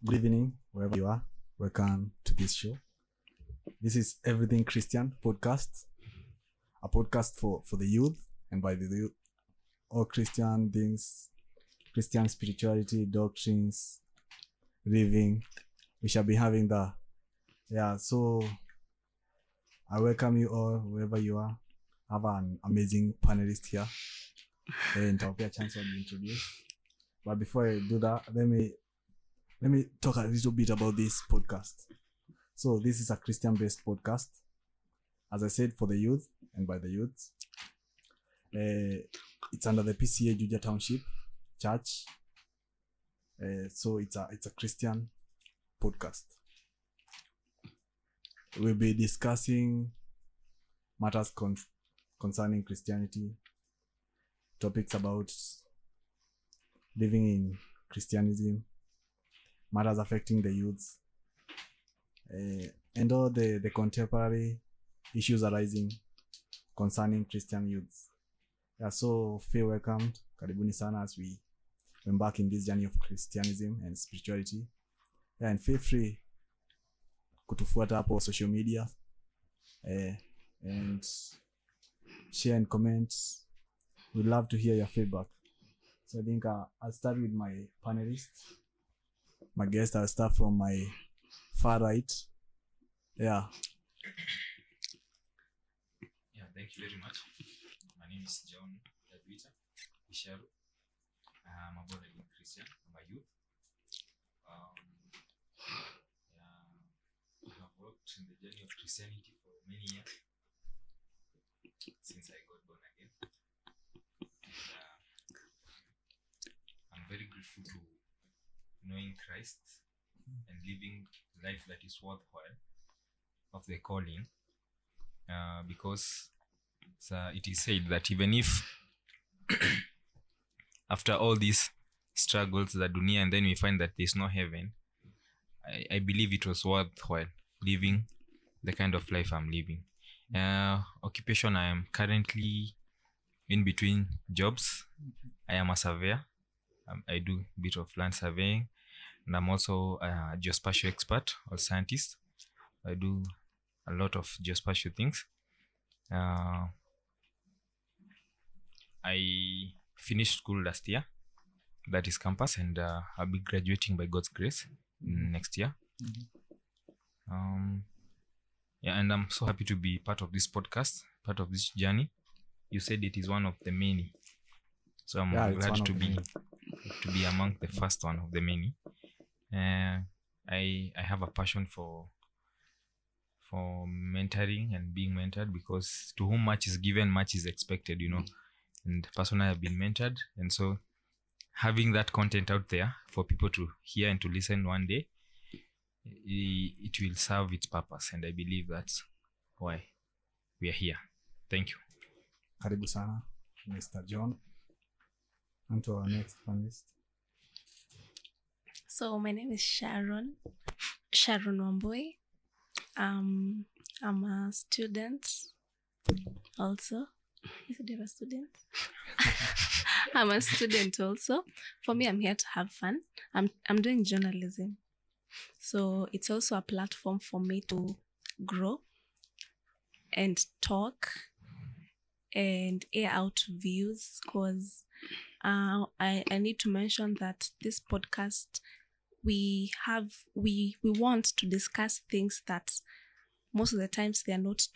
Good evening, wherever you are. Welcome to this show. This is Everything Christian podcast, a podcast for the youth and by the youth. All Christian things, Christian spirituality, doctrines, living. We shall be having that. Yeah, so I welcome you all wherever you are. I have an amazing panelist here. And I'll get a chance to be introduced. But before I do that, let me talk a little bit about this podcast. So this is a Christian-based podcast. As I said, for the youth and by the youth. It's under the PCEA Juja Township Church. So it's a Christian podcast. We'll be discussing matters concerning Christianity, topics about living in Christianism, matters affecting the youth, and all the contemporary issues arising concerning Christian youth. Yeah, so feel welcomed. Karibuni sana as we embark in this journey of Christianism and spirituality. Yeah, and feel free kutufuata hapo social media and share and comment. We'd love to hear your feedback. So I think I'll start with my panelists. My guest, I'll start from my far right. Yeah. Yeah, thank you very much. My name is John Juja. I'm a born-again Christian. I'm a youth. I have worked in the journey of Christianity for many years since I got born again. I'm very grateful to knowing Christ and living life that is worthwhile of the calling, because it is said that even if after all these struggles that dunia, and then we find that there's no heaven, I believe it was worthwhile living the kind of life I'm living. Occupation, I am currently in between jobs. I am a surveyor. I do a bit of land surveying, and I'm also a geospatial expert or scientist. I do a lot of geospatial things. I finished school last year, that is campus, and I'll be graduating by God's grace next year. And I'm so happy to be part of this podcast, part of this journey. You said it is one of the many, so I'm glad to be among the first one of the many. I have a passion for mentoring and being mentored, because to whom much is given, much is expected, And personally, I've been mentored, and so having that content out there for people to hear and to listen one day, it will serve its purpose, and I believe that's why we are here. Thank you. Karibu sana, Mr. John. And to our next panelist. So my name is Sharon Wambui. I'm a student also. You said you're a student? I'm a student also. For me, I'm here to have fun. I'm doing journalism. So it's also a platform for me to grow and talk and air out views, because I need to mention that this podcast, we want to discuss things that most of the times they're not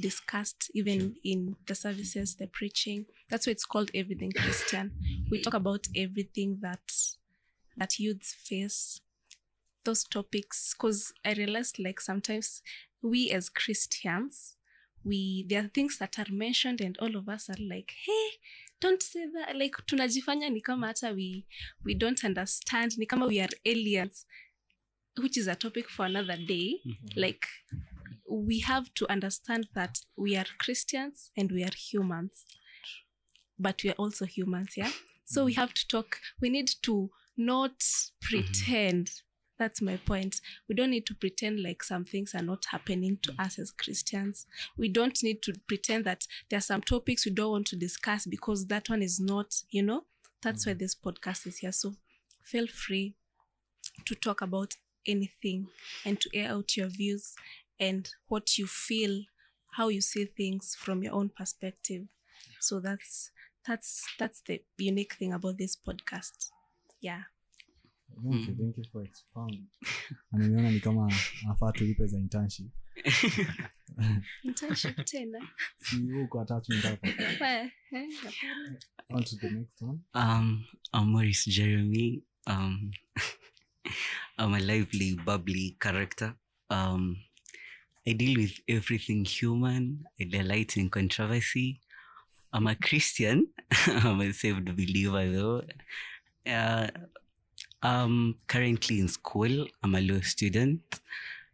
discussed even in the services, the preaching. That's why it's called Everything Christian. We talk about everything that youths face, those topics, because I realized like sometimes we as Christians, there are things that are mentioned and all of us are like, hey, don't say that. Like tunajifanya ni kama hata we don't understand, ni kama we are aliens, which is a topic for another day. Like we have to understand that we are Christians and we are humans, but we are also humans, yeah? So we have to talk. We need to not pretend. That's my point. We don't need to pretend like some things are not happening to us as Christians. We don't need to pretend that there are some topics we don't want to discuss because that one is not, That's why this podcast is here. So feel free to talk about anything and to air out your views and what you feel, how you see things from your own perspective. So that's the unique thing about this podcast. Yeah. Thank you for expounding. Na nimeona ni kama anafaa tulipe za internship. Internship tena. Si huko attachment hapo. On to the next one. I'm Maurice Jeremy. I'm a lively, bubbly character. I deal with everything human. I delight in controversy. I'm a Christian. I'm a saved believer though. I'm currently in school. I'm a law student.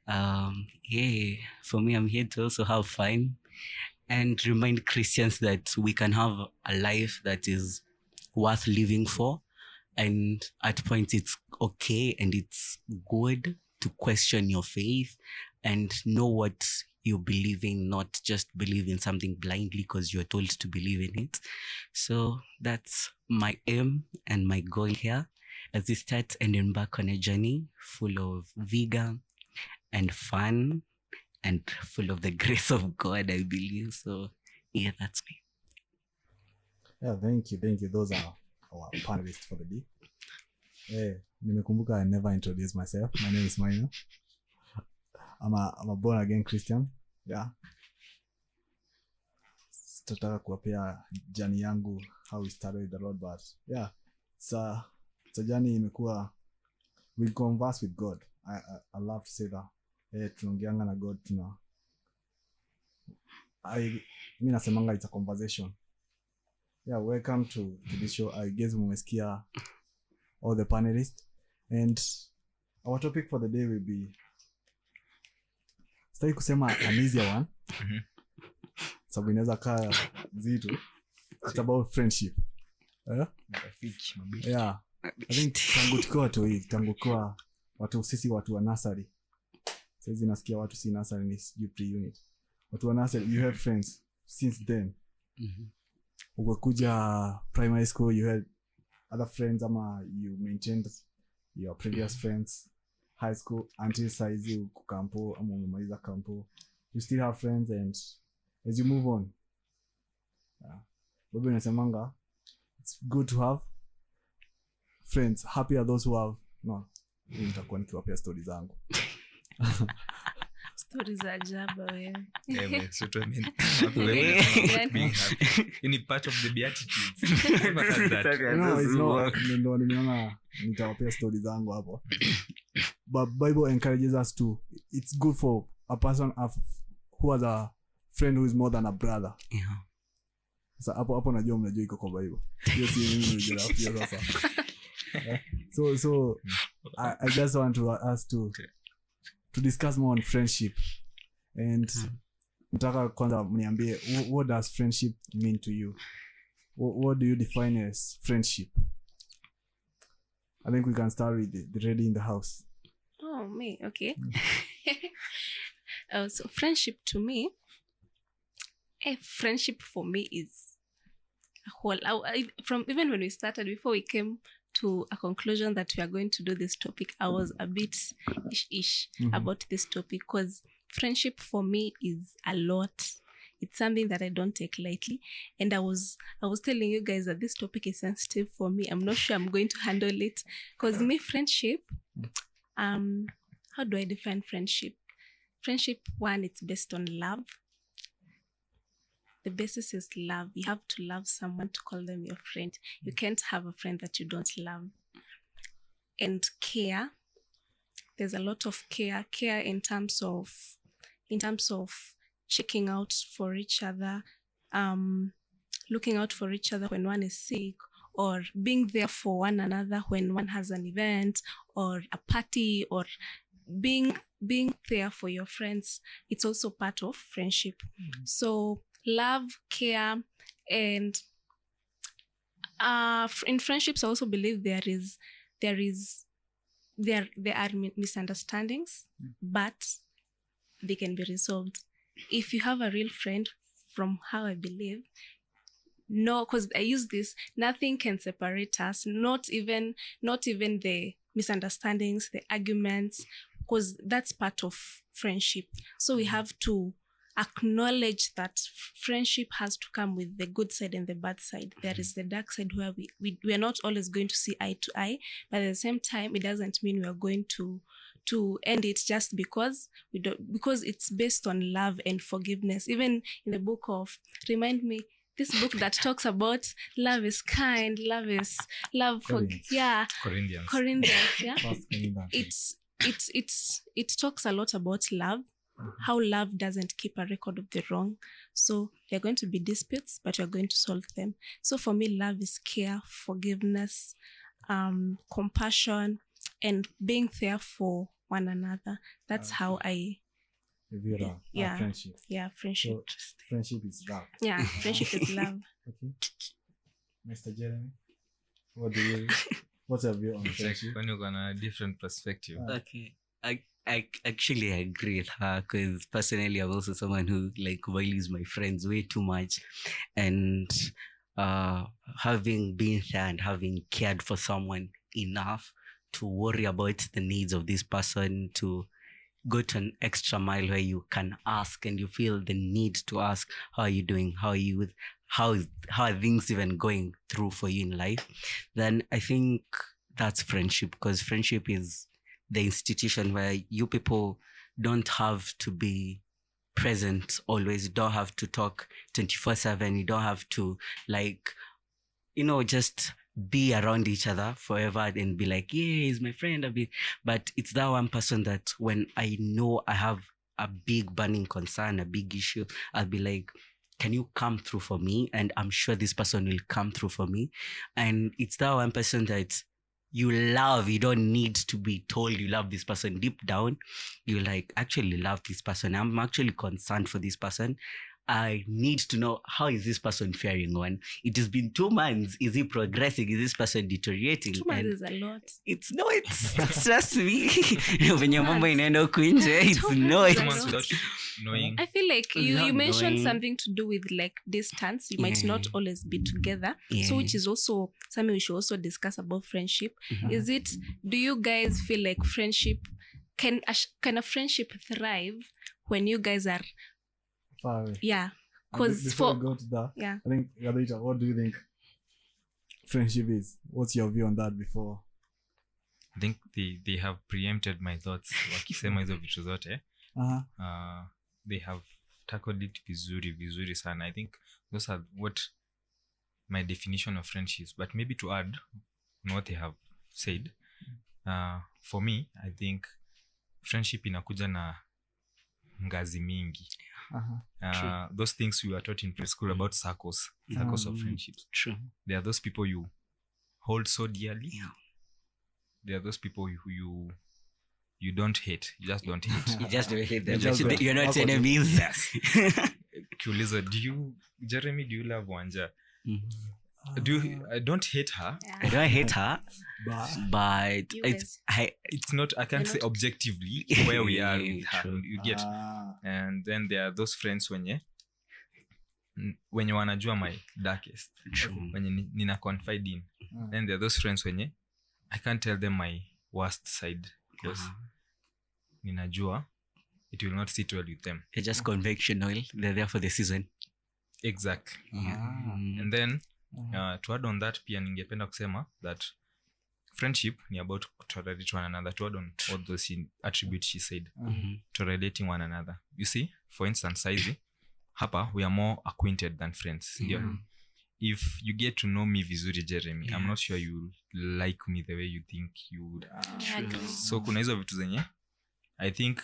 For me, I'm here to also have fun and remind Christians that we can have a life that is worth living for. And at points, it's okay and it's good to question your faith and know what you believe in, not just believe in something blindly because you're told to believe in it. So that's my aim and my goal here as we start and embark on a journey full of vigor and fun and full of the grace of God, I believe. So yeah, that's me. Yeah, thank you. Those are our panelists for the day. Hey, nimekumbuka I never introduced myself. My name is Maina. I'm a born again Christian. Yeah. Sitataka kuwapea journey yangu how we started with the Lord, but yeah, it's a journey imekuwa we converse with God. I love to say that. Tunaongeanga na God mimi nasemanga it's a conversation. Yeah, welcome to this show. I guess mmesikia all the panelists, and our topic for the day will be, sitaki kusema an easier one, sababu inaweza kaa zito. It's about friendship. Yeah, I think tangu kwa watu sisi watu wa nursery. Sasa nasikia watu si nursery ni pre-unit. Watu wa nursery, you have friends since then. Ukakuja primary school, you had other friends, ama you maintained your previous friends. High school until saizi uko kampo ama umemaliza kampo, you still have friends, and as you move on, Bible inasemanga it's good to have friends. Happy are those who have no. Nitakuwa nikiwapea stories zangu. Stories za ajabu wewe. So to mean any part of the beatitudes. No, nimeona nitawapea stories zangu hapo. But Bible encourages us to, it's good for a person who has a friend who is more than a brother. Yeah. Sasa hapo mnajua iko kwa Bible. Hiyo si mimi ndio sasa. So I just want to ask to discuss more on friendship, and nataka kwanza mniambie, what does friendship mean to you? What do you define as friendship? I think we can start with the lady in the house. Oh, me, okay. So friendship to me, friendship for me is a whole. From even when we started, before we came to a conclusion that we are going to do this topic, I was a bit ish about this topic, because friendship for me is a lot. It's something that I don't take lightly, and I was telling you guys that this topic is sensitive for me. I'm not sure I'm going to handle it, because me, friendship, how do I define friendship? Friendship, one, it's based on love. The basis is love. You have to love someone to call them your friend. You can't have a friend that you don't love. And care. There's a lot of care. Care in terms of checking out for each other, looking out for each other when one is sick, or being there for one another when one has an event or a party, or being there for your friends. It's also part of friendship. So love, care, and in friendships, I also believe there are misunderstandings, but they can be resolved. If you have a real friend, from how I believe, no, because I use this, nothing can separate us, not even the misunderstandings, the arguments, because that's part of friendship. So we have to acknowledge that friendship has to come with the good side and the bad side. There is the dark side where we are not always going to see eye to eye, but at the same time, it doesn't mean we are going to end it just because because it's based on love and forgiveness. Even in the book of, remind me, this book that talks about love is kind, love for Corinthians, yeah. It talks a lot about love, how love doesn't keep a record of the wrong. So there are going to be disputes, but you're going to solve them. So for me, love is care, forgiveness, compassion, and being there for one another. That's how I friendship. Yeah, friendship. So, friendship is love. Yeah, friendship is love. Okay. Mr. Jeremy, what's your view on friendship? When you're gonna a different perspective. Okay. I actually agree with her, because personally I'm also someone who values my friends way too much, and having been there and having cared for someone enough to worry about the needs of this person, to go to an extra mile where you can ask and you feel the need to ask, how are you doing? How are things even going through for you in life? Then I think that's friendship, because friendship is the institution where you people don't have to be present always. You don't have to talk 24/7. You don't have to just be around each other forever and be like, yeah, he's my friend. But it's that one person that when I know I have a big burning concern, a big issue, I'll be like, can you come through for me? And I'm sure this person will come through for me. And it's that one person that you love. You don't need to be told you love this person. Deep down, you actually love this person. I'm actually concerned for this person. I need to know, how is this person faring on? It has been 2 months. Is he progressing? Is this person deteriorating? 2 months is a lot. It's trust me. When your mama inaenda kuinje, it's not. 2 months without knowing. I feel like you mentioned something to do with distance. You might not always be together. Yeah. So which is also something we should also discuss about friendship. Do you guys feel like friendship, can a friendship thrive when you guys are far away? Yeah. Because before we go to that, yeah. I think, Gadita, what do you think friendship is? What's your view on that before? I think they have preempted my thoughts. Wakisema hizo vitu zote. They have tackled it vizuri sana. I think those are what my definition of friendships. But maybe to add on what they have said, for me, I think friendship inakuja na ngazi mingi. Those things we were taught in preschool about circles of friendships. True. There are those people you hold so dearly. Yeah. There are those people who you don't hate. You just don't hate. You just don't hate them. You're not enemies. Yes. Kiuliza, Jeremy, do you love Wanja? I don't hate her. Yeah. I don't hate her, but it's not, I can't say objectively where we are with her. You get. And then there are those friends when wanajua my darkest, when nina confide in. Then there are those friends when I can't tell them my worst side because ninajua it will not sit well with them. They're just conventional. They're there for the season. Exactly. And then to add on that, pia ningependa kusema that friendship ni about tolerate one another. To add on all those attributes she said, tolerating one another. You see, for instance, Saizi, hapa we are more acquainted than friends. If you get to know me vizuri, Jeremy, I'm not sure you like me the way you think you would. So kuna hizo vitu zenye I think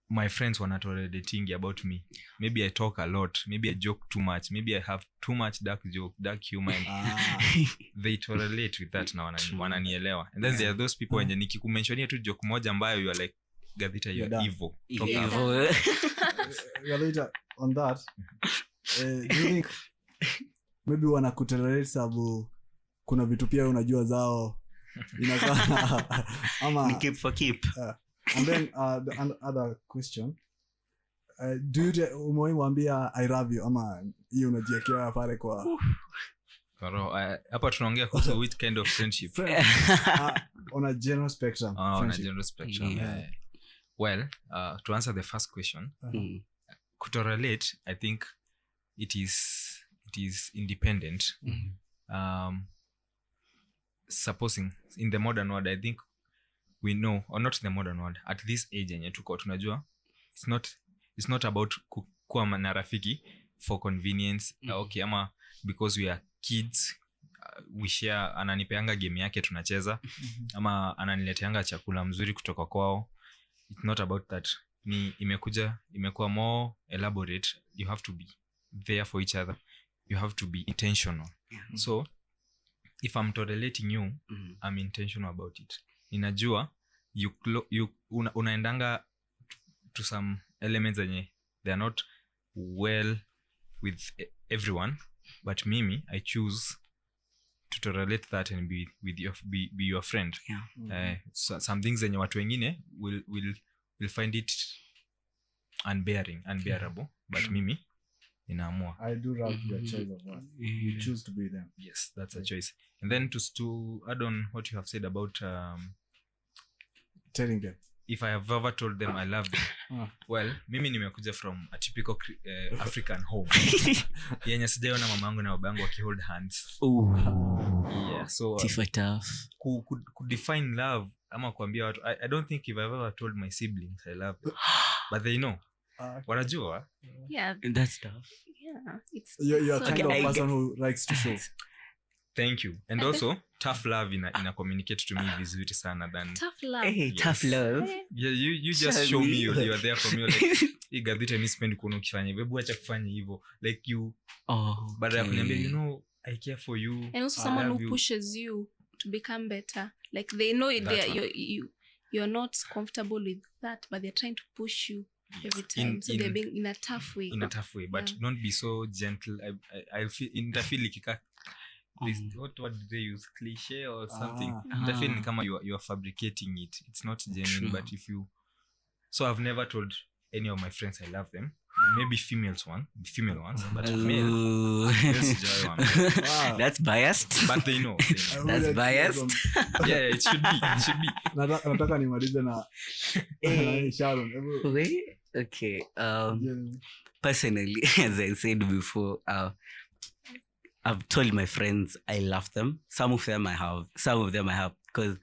my friends wana tolerating about me. Maybe I talk a lot, maybe I joke too much, maybe I have too much dark humor, and they tolerate with that na wananielewa. And then there are those people wenye nikikumentionia tu joke moja ambayo you are like, Gavita, you are evil. Gavita, on that, do you think maybe wanakutolerate sababu kuna vitu pia unajua zao inakaa ama keep for keep. And then the other question, do you umewambia I love you ama hiyo unajiekea pale kwa hapa tunaongea kuhusu which kind of friendship? on a general spectrum. On a friendship. general spectrum. Yeah. Yeah. Well, to answer the first question, correlate, I think it is independent. Supposing in the modern world, I think we know, or not in the modern world, at this age yenye tuko tunajua, it's not about kuwa na rafiki for convenience. Okay, ama because we are kids, we share, ananipeanga game yake tunacheza, ama ananileteanga chakula mzuri kutoka kwao. It's not about that. Ni imekuwa more elaborate. You have to be there for each other. You have to be intentional. So if I'm tolerating you, I'm intentional about it. Ninajua unaendanga to some elements that they are not well with everyone, but mimi, I choose to tolerate that and be your friend. So some things zenye watu wengine will find it unbearable, but mimi inaamua. I do love your choice of words. You choose to be them. Yes, that's a choice. And then to add on what you have said about Telling them. if I have ever told them I love them. Well, mimi nimekuja from a typical African home. Yenye sijaona mamangu na babangu wakihold hands. Yeah, so could define love ama kuambia watu, I don't think if I've ever told my siblings I love them. But they know. Wanajua? Yeah. That's tough. Yeah. You're so kind of person who likes to show. Thank you. And also tough love ina communicate to me vizuri sana than tough love. Hey, tough love. Yeah, you just show me you are there for me, like igadhita mi spend kuona ukifanya hivyo, hebu acha kufanya hivyo, like you but I remember, you know, I care for you. And also someone who pushes you to become better, like they know you're not comfortable with that, but they're trying to push you every time. So they're being in a tough way. But don't be so gentle. I feel like what did they use, cliche or something? I feel like you are fabricating it. It's not genuine. But if you, so I've never told any of my friends I love them. Maybe female ones, but males one. Wow. That's biased. But they know. That's biased. Yeah, it should be. Nataka nimalize na Sharon. Okay. Personally, as I said before, I've told my friends I love them. Some of them I have. Because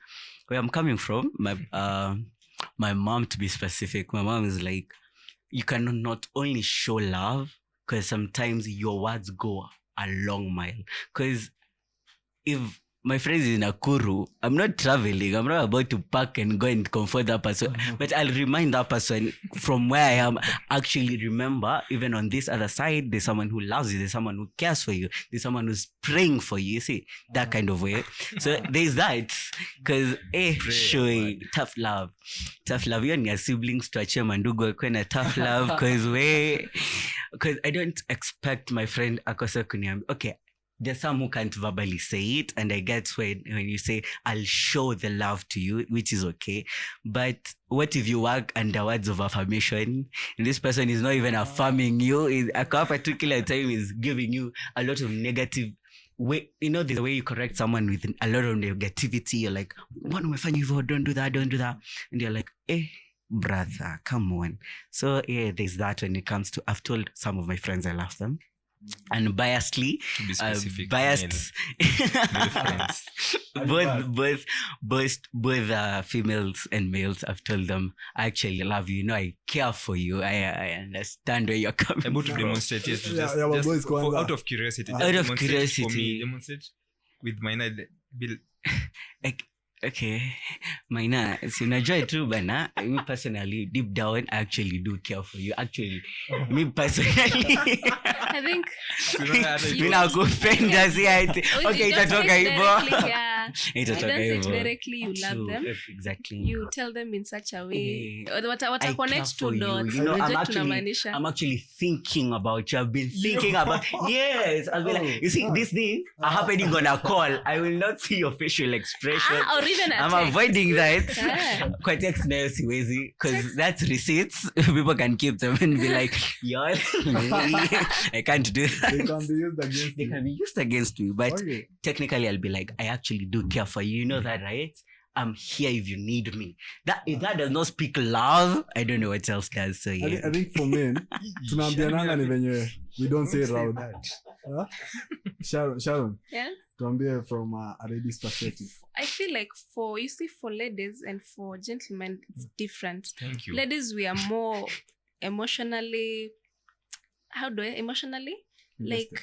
where I'm coming from, my mom, to be specific, my mom is like, you can not only show love, because sometimes your words go a long mile. Because if my friend is in Nakuru, I'm not traveling. I'm not about to pack and go and comfort that person. But I'll remind that person from where I am. Actually, remember, even on this other side, there's someone who loves you. There's someone who cares for you. There's someone who's praying for you. You see, that kind of way. So there's that. Because, showing tough love. You and your siblings to achieve mandugu when a tough love. Because I don't expect my friend Akosa Kunyam. Okay. There's some who can't verbally say it, and I get when you say, I'll show the love to you, which is okay. But what if you work under words of affirmation, and this person is not even affirming you, at a particular time is giving you a lot of negative way, you know, the way you correct someone with a lot of negativity, you're like, what umefanya hivyo, don't do that. And you're like, brother, come on. So yeah, there's that when it comes to, I've told some of my friends I love them. And biasedly, to be specific, biased, both females and males, I've told them I actually love you. You know, I care for you. I understand where you're coming from. Able to demonstrate it. Just out of curiosity. For me, demonstrate with my bill. Okay, Maina, si unajua tu bana, me personally, deep down, I actually do care for you. Actually, me personally, I think you know, good friend does it. Okay, itatoka hivyo. Itatoka hivyo. Directly, you love them. Exactly. You tell them in such a way. What I connect to dots. You know, I'm actually thinking about you. I've been thinking about. Yes, I'll be like, you see, this thing are happening on a call. I will not see your facial expression. Or even I'm avoiding that. Kwa text nayo siwezi, because that's receipts. People can keep them and be like, y'all, I can't do that. They can be used against me. But technically I'll be like, I actually do care for you. You know that, right? I'm here if you need me. That if that does not speak love, I don't know what else does. So yeah. I think for men, tunaambiananga ni venye we don't say it loud. Huh? Sharon, Yeah. tuambie from a lady's perspective. I feel like for ladies and for gentlemen, it's different. Thank you. Ladies, we are more emotionally, like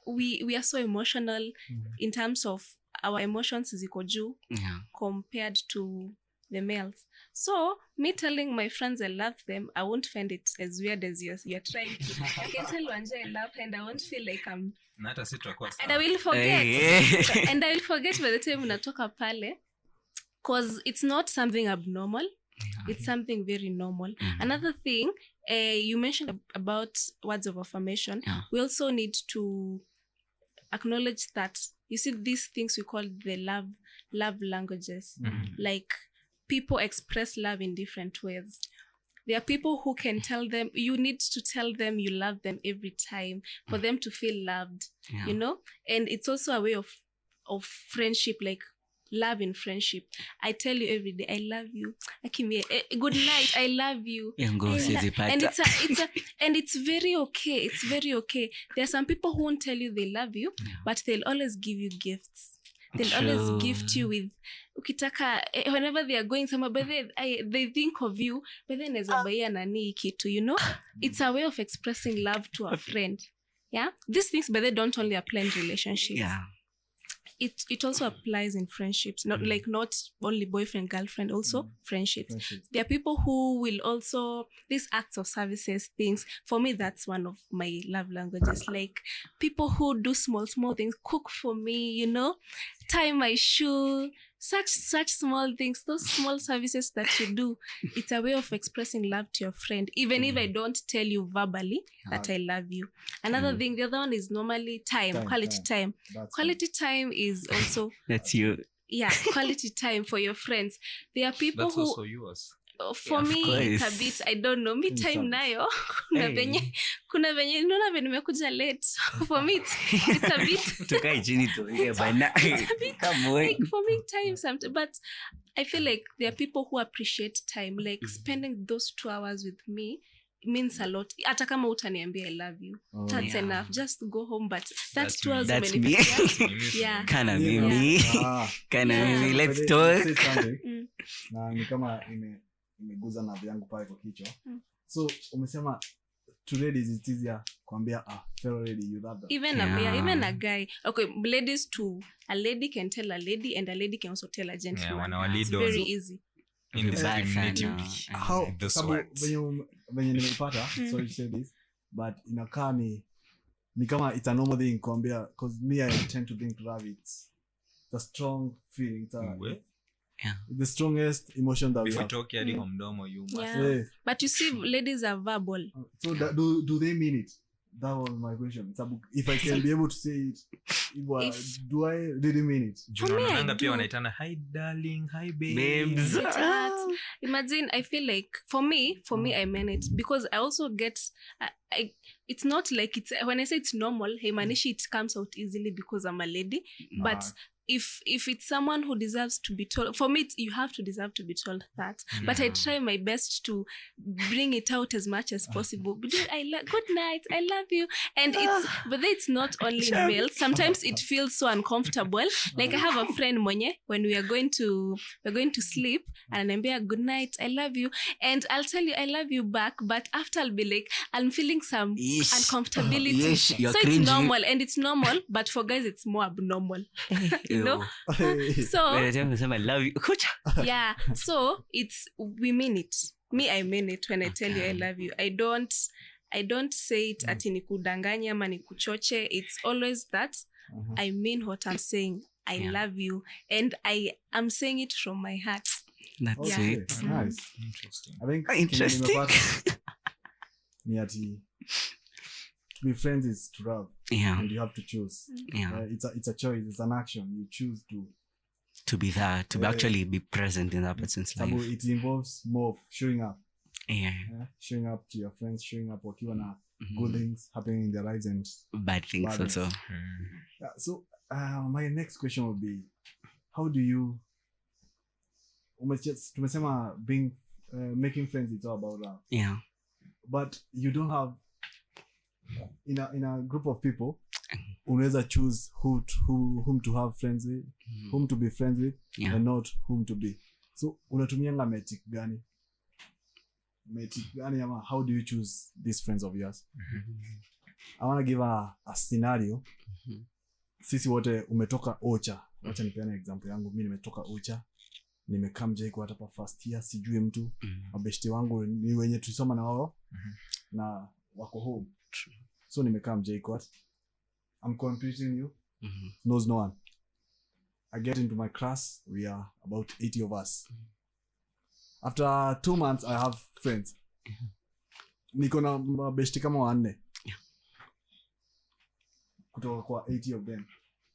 we are so emotional in terms of our emotions ziko juu Yeah. compared to the males. So me telling my friends I love them, I won't find it as weird as you're trying to. I can tell Wanja I love her and I won't feel like I'm Na hata si tutakuwa and I sawa. will forget. Hey. And I will forget by the time unatoka pale, because it's not something abnormal. It's something very normal. Another thing, you mentioned about words of affirmation. Yeah. We also need to acknowledge that, you see, these things we call the love languages. Like, people express love in different ways. There are people who can tell them, you need to tell them you love them every time for them to feel loved, Yeah. you know? And it's also a way of friendship, like love in friendship. I tell you every day, I love you. Akimie, good night, I love you. And And it's very okay. It's very okay. There are some people who won't tell you they love you, but they'll always give you gifts. They'll always gift you with ukitaka whenever they are going somewhere, but they think of you, but then as a buyer nani kitu, you know. It's a way of expressing love to a friend. Yeah, these things, but they don't only apply in relationships. Yeah. It also applies in friendships, not only boyfriend girlfriend, also friendships. There are people who will also, these acts of services things, for me that's one of my love languages. Like people who do small things, cook for me, you know, tie my shoe, such small things, those small services that you do. It's a way of expressing love to your friend, even if I don't tell you verbally that I love you. Another thing, the other one is normally quality time. Quality time is also That's you. yeah, quality time for your friends. There are people That's who also yours. for me it's a bit, I don't know, me time nayo kuna venye naona venye nimekuja late. For me it's a bit Tukae chini tuongee bana. Come on. like for me time sometimes, but I feel like there are people who appreciate time, like spending those 2 hours with me means a lot. Hata kama utaniambia I love you, that's enough. Just go home, but that's 2 hours. That's me. Yeah. Kana mimi. Let's talk. Na ni kama imeguza na vyangu pale kwa kichwa. So umesema to ladies it's easier kuambia fellow lady you love them. Even a guy. Okay, ladies too. A lady can tell a lady, and a lady can also tell a gentleman. It's very easy. Indiscriminatively. How Those words. venye nimeipata, sorry to say this, but inakaa ni kama it's a normal thing kuambia, because me I tend to think love it's a strong feeling. It's the strongest emotion that we have. Talk hadi kwa mdomo you must. Yeah. But you see, ladies are verbal. So do they mean it? That was my question. If I can be able to say it, do I really mean it? For me, I do. Pia wanaitana hi darling, hi babes. Sweetheart. Imagine, I feel like for me I mean it, because I also get it's not like it's, when I say it's normal, Manishi, it comes out easily because I'm a lady. But if it's someone who deserves to be told, for me you have to deserve to be told that. But I try my best to bring it out as much as possible. Good night, I love you. And it's not only males. Sometimes it feels so uncomfortable. Like I have a friend Monye, when we're going to sleep, and I'm be good night, I love you, and I'll tell you I love you back, but after I'll be like, I'm feeling some uncomfortability. So cringy. it's normal, and it's normal, but for guys it's more abnormal. You know? So I love you. yeah, so we mean it. Me, I mean it when I tell you I love you. I don't say it ati nikudanganya ama nikuchoche. It's always that I mean what I'm saying. I love you, and I am saying it from my heart. That's it. Nice. Interesting. I think Interesting. Ni ati to be friends is to love. Yeah. And you have to choose. Yeah. It's a choice. It's an action. You choose to be there, to actually be present in that person's life. It involves more of showing up. Yeah. Showing up to your friends, showing up wakiwa na good things happening in their lives and bad things also. So my next question would be, how do you tumesema being making friends it's all about love. Yeah. But you don't have in a group of people unaweza choose whom to have friends with, whom to be friends with, and not whom to be. So unatumianga metric gani ama how do you choose these friends of yours? I want to give a scenario. Sisi wote umetoka Ocha. Wacha nipeane example yangu. Mimi nimetoka Ocha. Nimekam Jake hapa first year, sijui mtu. Mabeshte wangu ni wenye tulisoma na wao na wako home. So nimekam Jake what? I'm competing you. Knows no one. I get into my class. We are about 80 of us. After 2 months I have friends. Niko na mabeshte kama 4. Kutoka kwa 80 of them.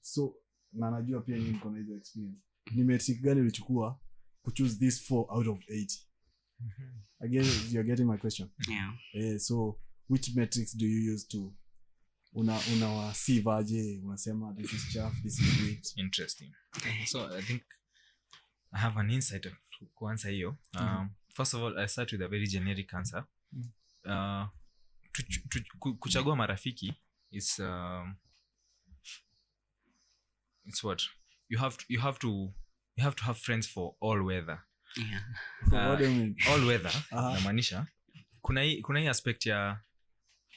So na najua pia niko na hizo experience. Ni metric gani ulichukua to choose these 4 out of 80? I guess you're getting my question. Yeah. So which metrics do you use to unawasivaje, unasema this is chaff, this is wheat? Interesting. So I think I have an insight to answer hiyo. First of all, I start with a very generic answer. Kuchagua marafiki it's what you have to have friends for all weather. Yeah. What do you mean? All weather namaanisha kuna hii aspect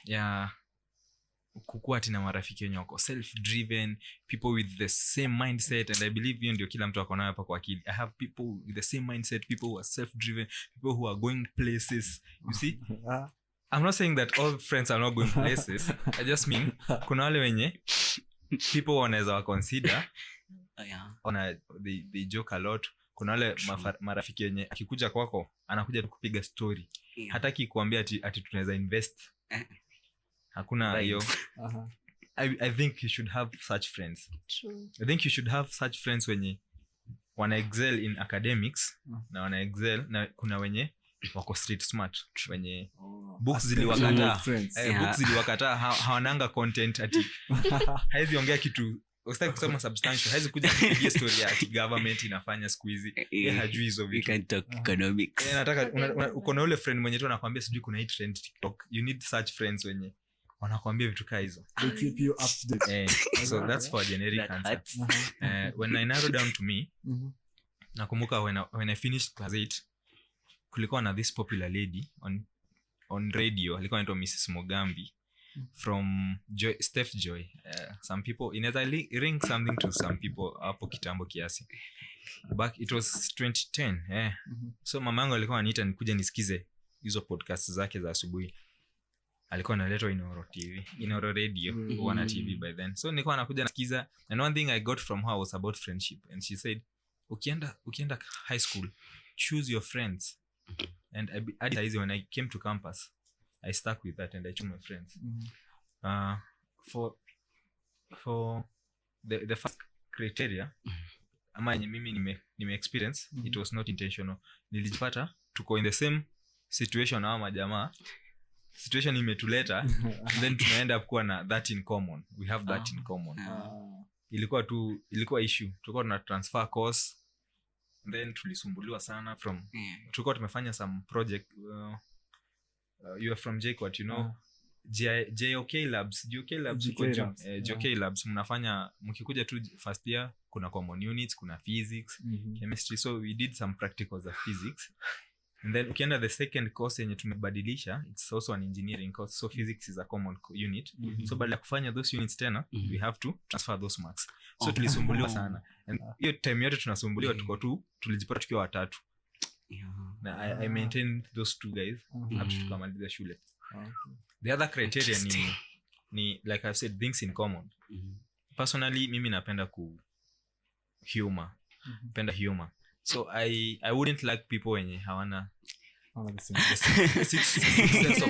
ya kukua tina marafiki wenye wako self driven, people with the same mindset, and I believe hiyo ndio kila mtu ako nayo hapa kwa akili. I have people with the same mindset, people who are self driven, people who are going places, you see. I'm not saying that all friends are not going places. I just mean kuna wale wenye people wanaweza wa consider they joke a lot. Kuna wale marafiki wenye akikuja kwako anakuja kupiga story, hataki kuambia ati tunaweza invest. Hakuna hiyo. I think you should have such friends. True. I think you should have such friends wenye wana excel in academics na wana excel, na kuna wenye wako street smart wenye books ziliwakataa. Books ziliwakataa, hawananga content ati haizi ongea kitu, usitaki kusema substantial, haizi kuja kupigia story ya ati government inafanya siku hizi. Hajui hizo vitu. You can talk economics. Nataka uko na ule friend mwenye tu anakuambia sijui kuna hii trend TikTok. You need such friends wenye wanakuambia vitu kaa hizo. They keep you updated. So that's for a generic answer. When I narrow down to me, nakumbuka when I finished class 8, kulikuwa na this popular lady on radio, alikuwa anaitwa Mrs. Mogambi from Steph Joy. Some people inaweza ring something to some people hapo kitambo kiasi. Back it was 2010. So mamangu alikuwa ananiita nikuja nisikize hizo podcast zake za asubuhi. Alikuwa analetwa Inoro radio, wana TV by then. So nilikuwa nakuja nasikiza, and one thing I got from her was about friendship, and she said ukienda high school, choose your friends. And when I came to campus, I stuck with that and I chose my friends. For the first criteria ama yenye mimi nime experience, it was not intentional. Nilijipata tuko in the same situation na majamaa, situation imetuleta, and then tunaenda kuwa na that in common. We have that in common. Ilikuwa issue, tulikuwa tuna transfer course, and then tulisumbuliwa sana from tulikuwa tumefanya some project. You are from JKUAT, you know. JOK labs mnafanya mkikuja tu first year, kuna common units, kuna physics, chemistry. So we did some practicals of physics, and then ukienda the second course yenye tumebadilisha, it's also an engineering course, so physics is a common unit. So badala ya kufanya those units tena, we have to transfer those marks. So tulisumbuliwa sana, and hiyo time yote tunasumbuliwa, tulijipata tukiwa watatu. Na I maintained those 2 guys up to tukamaliza shule. The other criteria ni like I've said, things in common. Personally mimi napenda humor. So I wouldn't like people wenye hawana six sense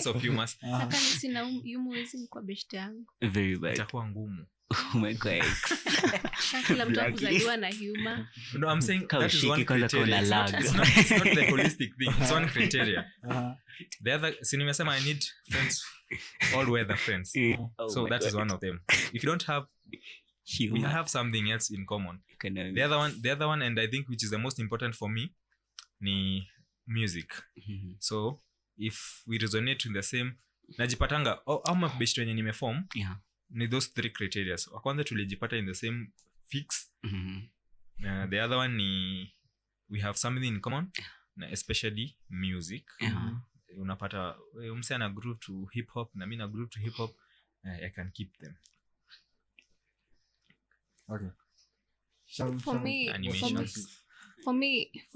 of humor. Sasa sina humor hizi kwa best yangu. Very bad. Itakuwa ngumu. Oh my God. Kila mtu akuzaliwa na humor. No, I'm saying that is one criteria. It's not the holistic thing. It's one criteria. The other, nimesema I need friends, all weather friends. So that is one of them. If you don't have, we have something else in common. The other one, and I think which is the most important for me, ni music. So if we resonate in the same, najipatanga au mabeshto yenye nimeform, ni those 3 criteria. So kwanza tulijipata in the same fix. The other one ni we have something in common, especially music. Unapata umse ana group to hip hop na mimi na group to hip hop, I can keep them. Okay. For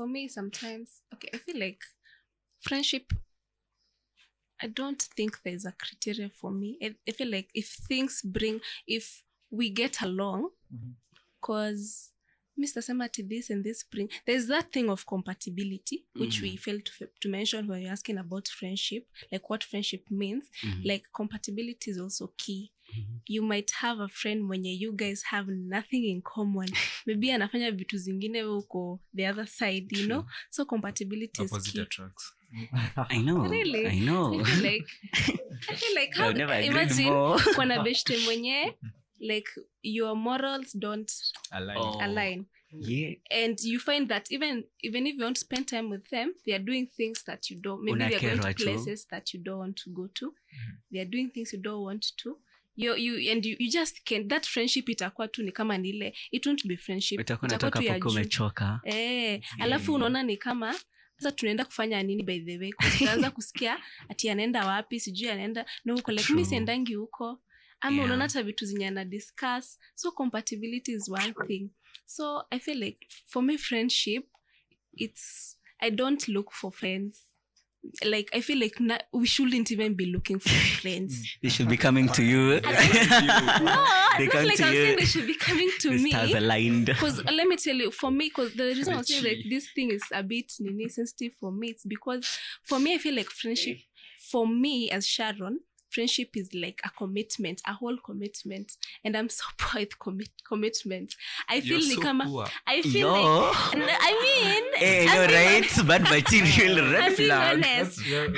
me sometimes, okay, I feel like friendship, I don't think there's a criteria for me. I feel like if we get along, because Mr. Samati, this and this bring, there's that thing of compatibility, which we failed to mention when you're asking about friendship, like what friendship means. Like compatibility is also key. You might have a friend when you guys have nothing in common. Maybe anafanya vitu zingine uko the other side, you know? So compatibility is key. Attracts. I know. Really? I know. I feel like how, imagine kuna beshte mwenye, like your morals don't align. Yeah. And you find that even if you want to spend time with them, they are doing things that you don't, maybe they're going to places that you don't want to go to. They are doing things you don't want to. You just can't. That friendship itakuwa tu ni kama nile, it won't be friendship. Itakuwa tu ya umechoka. Alafu unaona ni kama sasa tunaenda kufanya nini by the way? Kuanza kusikia ati anaenda wapi, sijui anaenda na huko, like mimi siendangi huko. Ama unaona hata vitu zenye ana discuss. So compatibility is one thing. So I feel like for me friendship, I don't look for friends. Like I feel like we shouldn't even be looking for friends. They should be coming to you. No, they not come like to I'm you. saying they should be coming to me. Stars aligned. Because let me tell you, for me, because the reason I'm saying like this thing is a bit sensitive for me, it's because for me I feel like friendship, for me as Sharon, friendship is like a commitment, a whole commitment, and I'm so poor with commitment. I feel like I feel like you're right, but material red flag.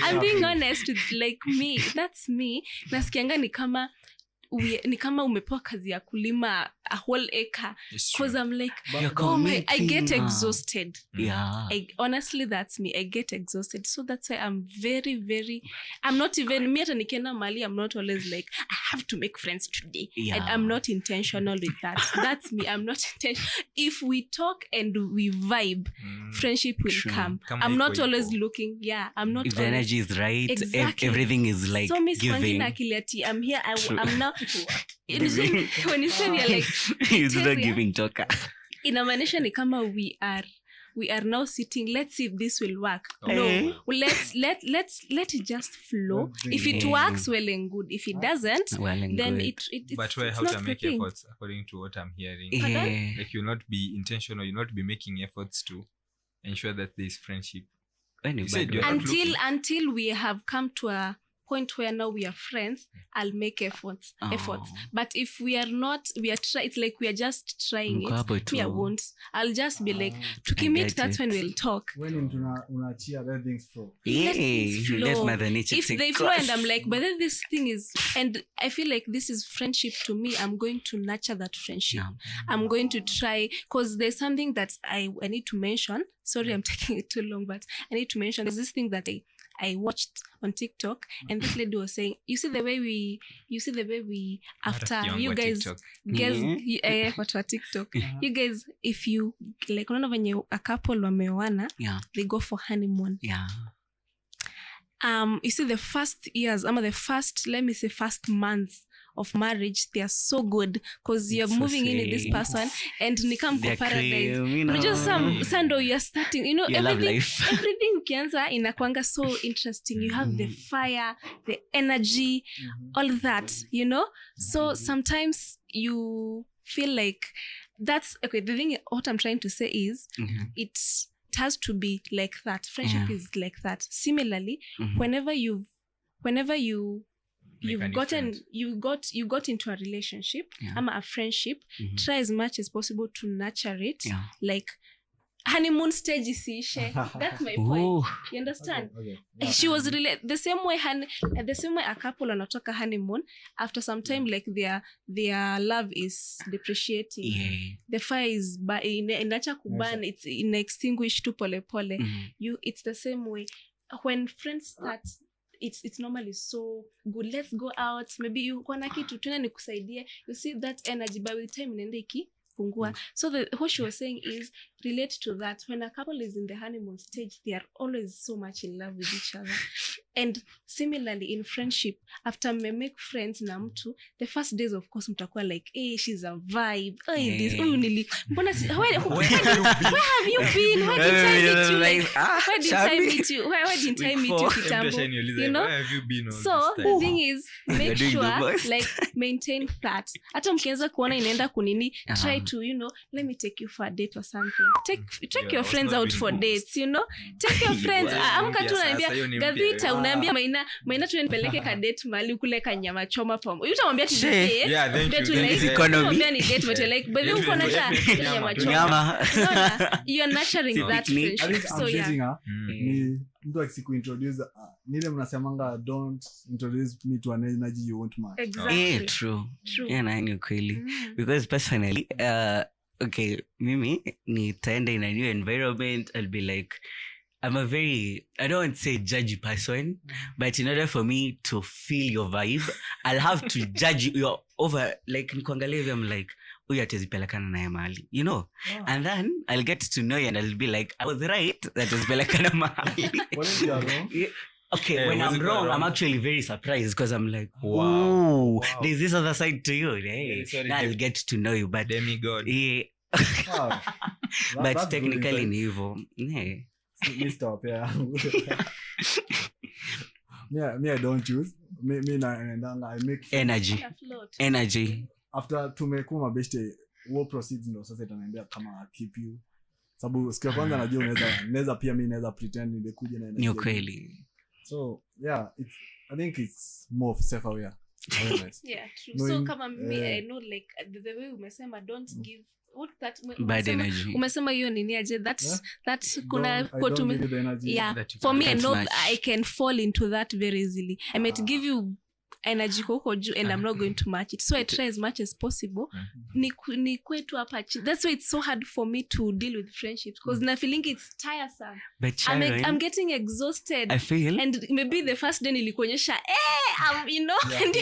I'm being honest with like me. That's me. Nasikianga ni kama umepewa kazi ya kulima a whole acre, because I'm like, I get exhausted. Honestly, that's me. I get exhausted. So that's why I'm I'm not even, me hata nikienda mali, I'm not always like, I have to make friends today. And I'm not intentional with that. That's me. I'm not intentional. If we talk and we vibe, friendship will come. I'm not always looking. I'm not. If the energy is right, exactly. Everything is like so giving. I'm here. I'm now. When you say we are like, it's not giving talker. Inamaanisha ni kama we are now sitting, let's see if this will work. No, let it just flow. If it works, well and good. If it doesn't, then it's but why how to make efforts according to what I'm hearing? Like you'll not be intentional, you'll not be making efforts to ensure that there's friendship. Until we have come to a point where now we are friends, I'll make efforts. But if we are not, it's like we are just trying it. Me, I won't. I'll just be like, to meet, that's when we'll talk. When unachia, let things flow. Let Mother Nature if they flow and I'm like, but then this thing is, and I feel like this is friendship to me, I'm going to nurture that friendship. I'm going to try, because there's something that I need to mention. Sorry, I'm taking it too long, but I need to mention. There's this thing that I watched on TikTok, and this lady was saying, you see the way we after you guys what was TikTok, you guys, if you like unaona venye a couple wameoana, they go for honeymoon. You see the first years, the first months of marriage, they are so good because you're moving in with this person and nikam ko paradise. Just sando you're starting, everything ukianza inakuanga so interesting. You have the fire, the energy, all that, so sometimes you feel like that's okay. The thing, what I'm trying to say is it has to be like that. Friendship is like that. Similarly, whenever you got into a relationship, a friendship, try as much as possible to nurture it. Like honeymoon stage isiishe. That's my point. Ooh. You understand? Okay. She was really the same way a couple wanatoka honeymoon, after some time like their love is depreciating. Yeah. The fire is inacha kuban, it's in extinguish tu pole pole. It's the same way when friends start. It's normally so good. Let's go out. Maybe you kona kitu tena nikusaidie. You see that energy by the time inaenda ikipungua. So what she was saying is relate to that. When a couple is in the honeymoon stage, they are always so much in love with each other. And similarly in friendship, after me make friends na mtu, the first days of course mtakuwa like, hey, she's a vibe. Hey, this nili. Mbona where have you been? Where did I meet you? Where did I meet you? Where did I meet you kitambo? You know? Where have you been all So this the time? thing is make sure like maintain that. Hata mkianza kuona inaenda kunini, try to, let me take you for a date or something. Take your friends out for dates, Take your friends. Amka tu naambia Gavita, unaambia Maina tunipeleke ka date mali ukule ka nyama choma pamoja. Utamwambia tu date. Yeah, thank you. Utamwambia ni date but like but then uko na nyama choma. You are nurturing that friendship. So yeah. Ni mtu akikuintroduce nile mnasemanga don't introduce me to an energy you won't match. Exactly. True. Yeah, na ni kweli. Because personally okay, mimi nitaenda in a new environment, I'll be like, I don't want to say judgy person, but in order for me to feel your vibe, I'll have to judge you over, like, nikuangalia I'm like, huyu atazipelekana naye mahali, and then I'll get to know you and I'll be like, I was right, that atazipelekana mahali. What if you are wrong? Okay, when I'm wrong, I'm actually very surprised because I'm like, wow. There's this other side to you. Hey, now I'll get to know you, but demigod. Yeah. Wow. But technically ni hivyo. Yeah. Stop, yeah. Me I don't choose. Me I make energy. After tumekuwa mabeste, what proceeds ndo sasa itaniambia kama keep you. Sababu siku ya kwanza najua unaweza pia mimi naweza pretend nimekuja na energy. Ni ukweli. So, yeah, I think it's more of self-aware. Yeah, true. So kama me I know like the way umesema don't give what that bad energy. Umesema hiyo nini aje that kuna quote yeah, for me I know I can fall into that very easily. I might give you energy koko juu and I'm not going to match it, so I try as much as possible ni kwetu hapa. That's why it's so hard for me to deal with friendships because na feeling it's tiresome. But I'm getting exhausted. I feel and maybe the first day nilikuonyesha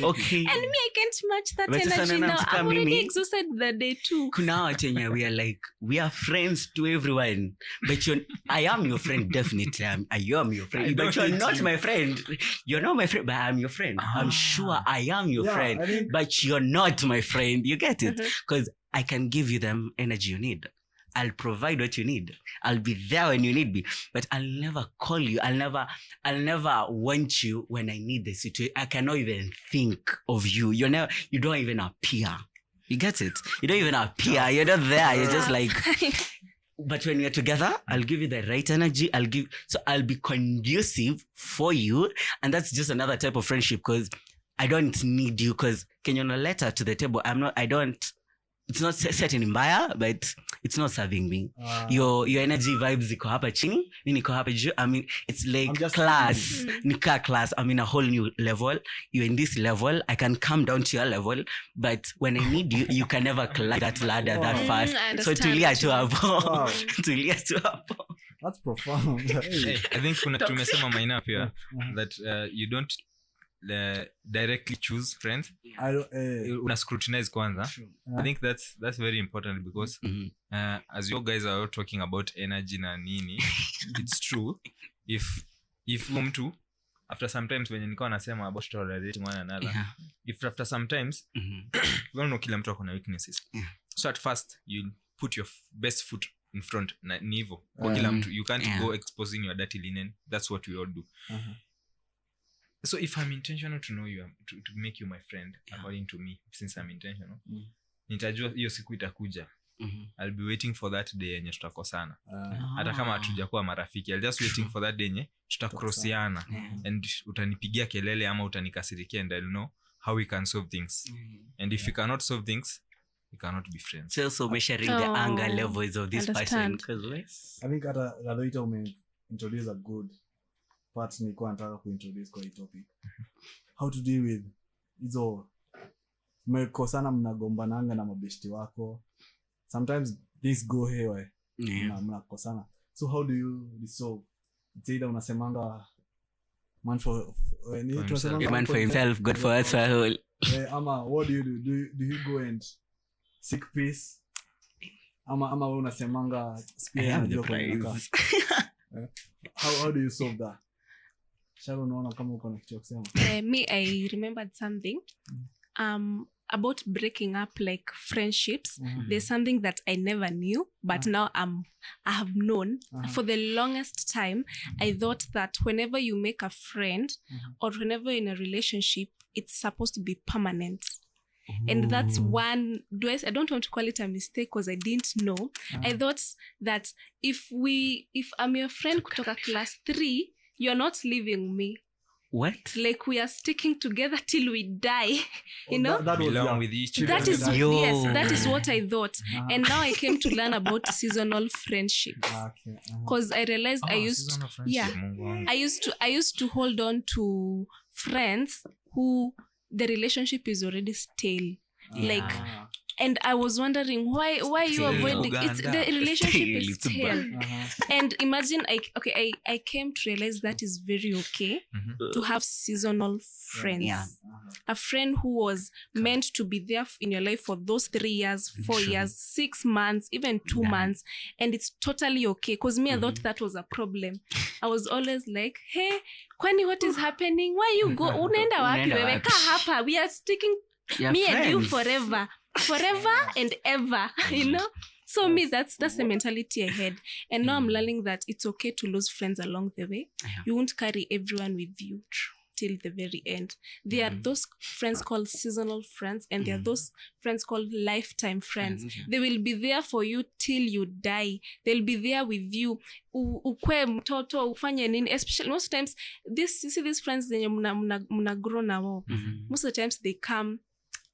okay. And me I can't match that but energy now. I'm already exhausted the day too. Kuna watu we are like we are friends to everyone, but I am your friend definitely. I am your friend, but you're not my friend. You're not my friend, but I'm your friend. I'm sure I am your friend, but you're not my friend. You get it? Because I can give you the energy you need. I'll provide what you need. I'll be there when you need me, but I'll never call you. I'll never want you when I need the situation. I cannot even think of you. You don't even appear. You get it? You don't even appear. You're not there. You're just like. But when we're together, I'll give you the right energy. I'll be conducive for you, and that's just another type of friendship because I don't need you. Because can you not letter to the table? It's not setting in mbaya, but it's not serving me. Your energy vibes iko hapa chini, mimi niko hapa juu. I mean, it's like class. Nika class. I'm in a whole new level. You're in this level. I can come down to your level, but when I need you, you can never climb that ladder that fast. So tulia tu hapo. Tulia tu hapo. That's profound. Hey, I think kuna tumesema Maina pia that you don't directly choose friends. Una scrutinize kwanza. I think that's very important because as you guys are all talking about energy na nini, it's true. If mtu after sometimes when nilikuwa nasema about tolerating one another, if after sometimes you know kila mtu akona weaknesses, so at first you put your best foot in front na nivo kwa kila mtu. You can't go exposing your dirty linen. That's what we all do. So if I'm intentional to know you, to make you my friend, according to me, since I'm intentional, nitajua hiyo siku itakuja. I'll be waiting for that day yenye tutakosana. Hata kama hatujakuwa marafiki, I'll just waiting for that day yenye tutakrossiana. And utanipigia kelele ama utanikasirikia and I'll know how we can solve things. And if we cannot solve things, we cannot be friends. So also measuring the Oh, anger levels of this person. understand. Because I think hata Gadoita introduce a good part nilikuwa nataka kuintroduce kwa hii topic. How to deal with hizo mmekosana, mnagombananga na mabeshti wako. Sometimes things go haywire. Mnakosana. So how do you resolve? It's either unasemanga man for himself, God for us all. Ama what do you do? Do you go and seek peace? Ama unasemanga I have the prize. How do you solve that? Sharon, unaona kama uko na kitu kusema? Me, I remembered something about breaking up like friendships. There's something that I never knew, but now I have known. For the longest time, I thought that whenever you make a friend or whenever you're in a relationship, it's supposed to be permanent. And that's one, I don't want to call it a mistake because I didn't know. I thought that if I'm your friend kutoka class 3, you're not leaving me. What? Like we are sticking together till we die. You know? That was Belong young. with each other. That is Yo. yes, that is what I thought. And now I came to learn about seasonal friendships. Okay. Because I realized Season of friendship, yeah. Mungu wangu. I used to hold on to friends who the relationship is already stale. Like, and I was wondering why you Stale avoiding Uganda. it's the relationship is Stale, stale. And imagine I came to realize that is very okay to have seasonal friends. Yeah. A friend who was meant to be there in your life for those 3 years, 4 years, 6 months, even 2 months, and it's totally okay. Because me, I thought that was a problem. I was always like, hey, kwani what is happening? Why you go? Unaenda wapi Unaenda wewe? wapi? Ka hapa. We are sticking You're me and you friends. forever and ever. You know. So me, that's the mentality I had, and now I'm learning that it's okay to lose friends along the way. Yeah. You won't carry everyone with you till the very end. There are those friends called seasonal friends, and there are those friends called lifetime friends. They will be there for you till you die. They'll be there with you. Ukwe mtoto ufanye nini, especially most times these friends zenye mna grow na wao. Most of the times they come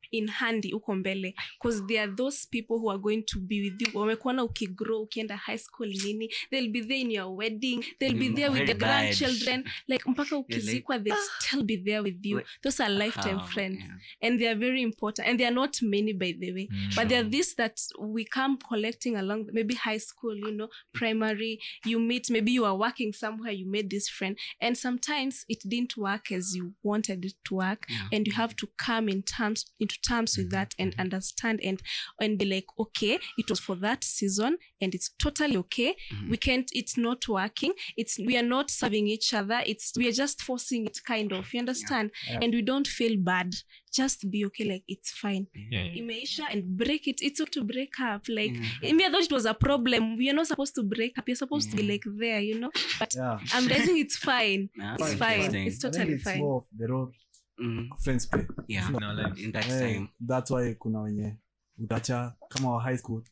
in handy uko mbele, because they are those people who are going to be with you. Wamekuona ukigrow, ukienda high school nini, they'll be there in your wedding, they'll be there with the grandchildren, like mpaka ukizikwa, they'll still be there with you. Those are lifetime friends, and they are very important, and they are not many, by the way, but they are this that we come collecting along maybe high school, you know, primary, you meet, maybe you are working somewhere, you made this friend, and sometimes it didn't work as you wanted it to work, and you have to come into terms with that and understand and be like, okay, it was for that season and it's totally okay. It's not working, we are not serving each other, we are just forcing it, kind of, you understand? And we don't feel bad, just be okay, like it's fine. Imeisha, and break it. It's okay to break up, like me, I thought it was a problem. We are not supposed to break up, you're supposed to be like there, you know, but I'm realizing it's fine. It's fine, it's totally it's fine. more of the role friends play. Yeah. In our lives. In that time. That's why kuna wenye utacha kama wa high school,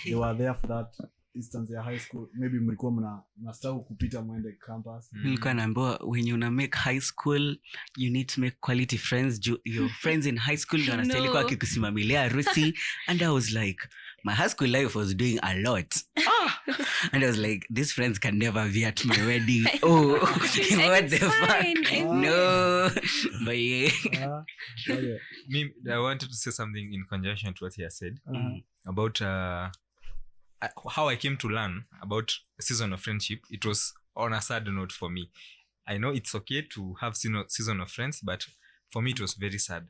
they were there for that instance ya high school, maybe mlikuwa mnastau kupita mwende campus. Nilikuwa naambiwa when you make high school you need to make quality friends. Your friends in high school ndio wanastahili kwa kikusimamilia harusi. And I was like, my high school life was doing a lot. And I was like, these friends can never be at my wedding. What the fuck? No. But yeah. Me, I wanted to say something in conjunction to what he has said about how I came to learn about season of friendship. It was on a sad note for me. I know it's okay to have season of friends, but for me it was very sad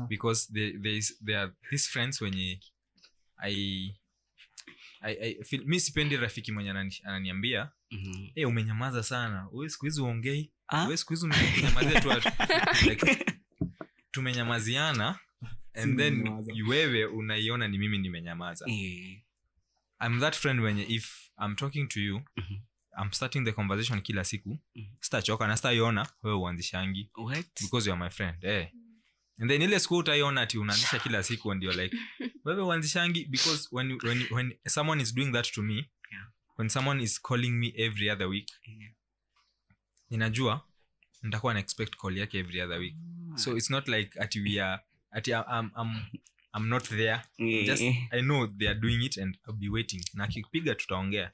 because there are these friends when I feel mi sipendi rafiki mwenye ananiambia umenyamaza sana, wewe siku hizi uongei, wewe siku hizi umenyamazia tu watu. Like tumenyamaziana and then wewe unaiona ni mimi nimenyamaza. I'm that friend when if I'm talking to you, I'm starting the conversation kila siku, sitachoka na sitaiona wewe uanzishangi because you are my friend. And then ile siku utaiona ati unaanzisha kila siku and you're like wewe uanzishangi, because when someone is doing that to me, when someone is calling me every other week, ninajua nitakuwa na expect call yake every other week. So it's not like ati we are ati I'm not there. Yeah. Just I know they are doing it and I'll be waiting. Na akipiga tutaongea.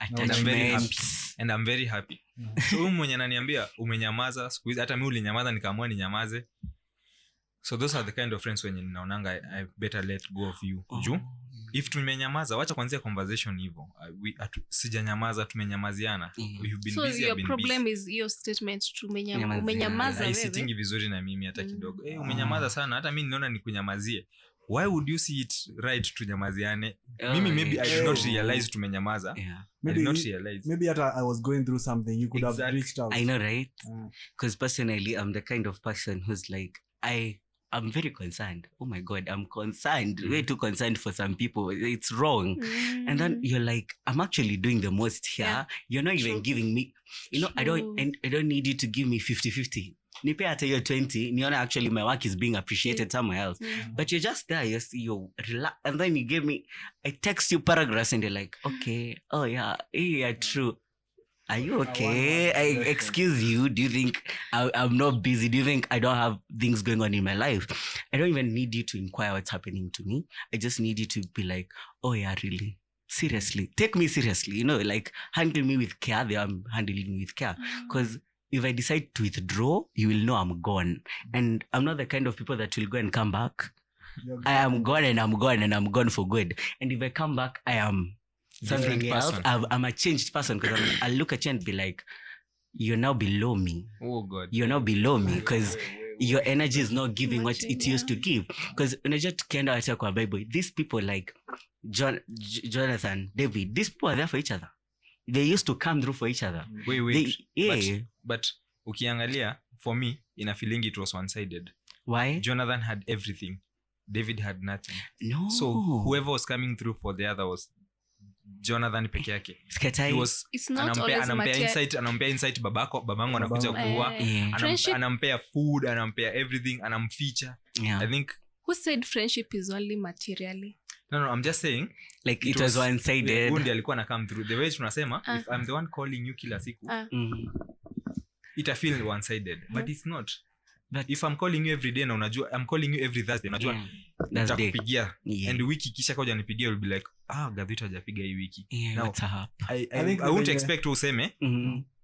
And I'm very happy. So mwenye ananiambia umenyamaza siku hizi, hata mimi ulinyamaza nikaamua ninyamaze. So those are the kind of friends when naonanga I better let go of you. Juu if tumenyamaza, wacha kuanzia conversation hivyo. Sijanyamaza, tumenyamaziana. You've been so busy. Your problem is your statement umenyamaza wewe. Sitingi vizuri na mimi hata kidogo. Umenyamaza sana, hata mimi ninaona nikunyamazie. Why would you see it right tunyamaziane? Mimi maybe I did not realize tumenyamaza. Maybe I did not realize. Maybe I was going through something. You could have reached out. I know, right? Because personally, I'm the kind of person who's like, I'm very concerned. Oh my God, I'm concerned. Way too concerned for some people. It's wrong. And then you're like, I'm actually doing the most here. Yeah. You're not even giving me, I don't need you to give me 50-50. Nipe hata your 20. Niona actually my work is being appreciated somewhere else. But you're just there. You relax. And then you give me, I text you paragraphs and you're like, okay, oh yeah, true. Are you okay? Excuse you. Do you think I'm not busy? Do you think I don't have things going on in my life? I don't even need you to inquire what's happening to me. I just need you to be like, oh yeah, really? Seriously. Take me seriously. Like handle me with care. I'm handling me with care. Because if I decide to withdraw, you will know I'm gone. And I'm not the kind of people that will go and come back. I am gone and I'm gone and I'm gone for good. And if I come back, I am something else. I'm a changed person because I'll look at you and be like, you're now below me. Oh God. You're now below me because your energy is not giving what it used to give. Because unajua tukienda wacha kwa Bible, these people like Jonathan, David, these people are there for each other. They used to come through for each other. Wait. But ukiangalia, for me, in a feeling it was one-sided. Why? Jonathan had everything. David had nothing. No. So whoever was coming through for the other was Jonathan peke yake. He was anampea insight babangu anakuja kuua. Anampea food, anampea everything, anamficha. I think who said friendship is only materially? No, I'm just saying like it was one-sided. Hundi alikuwa na come through. The way tunasema if I'm the one calling you kila siku it feel one-sided, but it's not. But if I'm calling you every day na unajua I'm calling you every Thursday unajua nitakupigia and wiki kisha koja nipigie will be like Gavita hajapiga hii wiki. Now what's up? I won't expect useme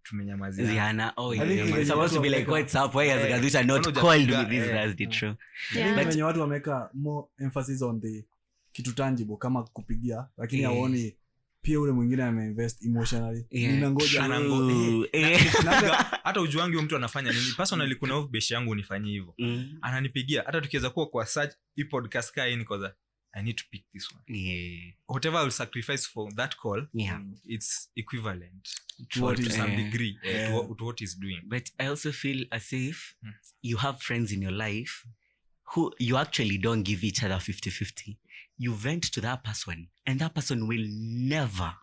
tumenyamazia. Ziana it's supposed to be like what's up, why has Gavita not called me this Thursday? True. But when watu wameka more emphasis on the kitu tangible kama kupigia lakini hawaoni pia ule mwingine ameinvest emotionally. Ninangoja hata ujuangi mtu anafanya nini. Personally kuna off base yangu unifanyie hivyo. Ananipigia hata tukiweza kuwa kwa search hii podcast kai ni cause I need to pick this one. Whatever I will sacrifice for that call, it's equivalent to some degree to what is doing. But I also feel as if you have friends in your life who you actually don't give each other 50-50. You vent to that person and that person will never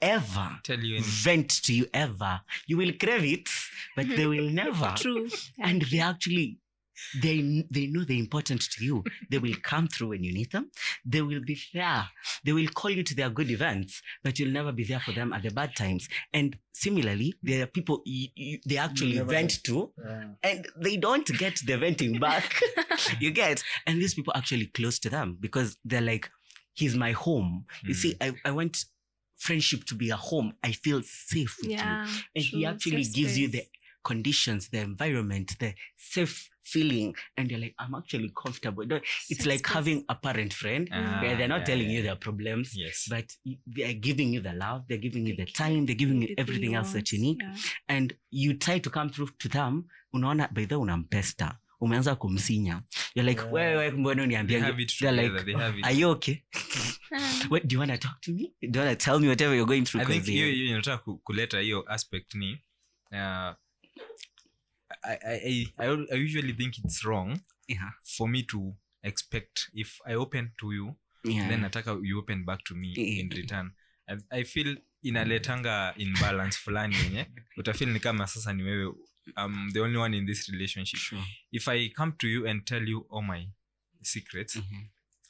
ever tell you vent to you ever. You will crave it, but they will never. True. And they actually they know they're important to you. They will come through when you need them. They will be there. They will call you to their good events, but you'll never be there for them at the bad times. And similarly, there are people they actually vent to, and they don't get the venting back. You get? And these people are actually close to them because they're like, he's my home. You see, I want friendship to be a home. I feel safe with you. And he actually gives you the conditions, the environment, the safe feeling, and you're like, I'm actually comfortable. It's like having a parent friend where they're not telling you their problems, but they're giving you the love, they're giving you the time, they're giving you everything else that you need. And you try to come through to them, unaona by the unampesta, umeanza kumsinya. You're like, wewe mbona uniambia? They're like, are you okay? What, do you want to talk to me? Do you want to tell me whatever you're going through? I think you nataka kuleta hiyo aspect ni I usually think it's wrong for me to expect if I open to you then nataka you open back to me in return. I feel inaletanga imbalance fulani yenye utafeel ni kama sasa ni wewe I'm the only one in this relationship. If I come to you and tell you all my secrets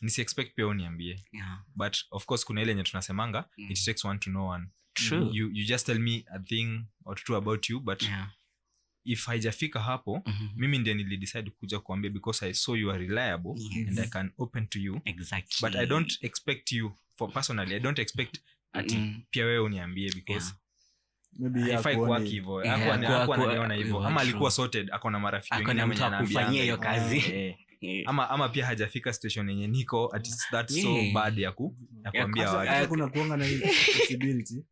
nisi expect pia uniambie. But of course kuna ile yenye tunasemanga it takes one to know one. True. You just tell me a thing or two about you but if haijafika hapo mimi ndiye nilidecide kuja kuambia because I saw you are reliable and I can open to you. Exactly. But I don't expect you for personally I don't expect ati pia wewe uniambie because maybe if I work hivyo hakuwa ananiona hivyo ama alikuwa sorted ako na marafiki wengine mwenye anaambia hiyo kazi ama pia hajafika station yenye niko at that so bad ya kuambia watu kuna kuanga na possibility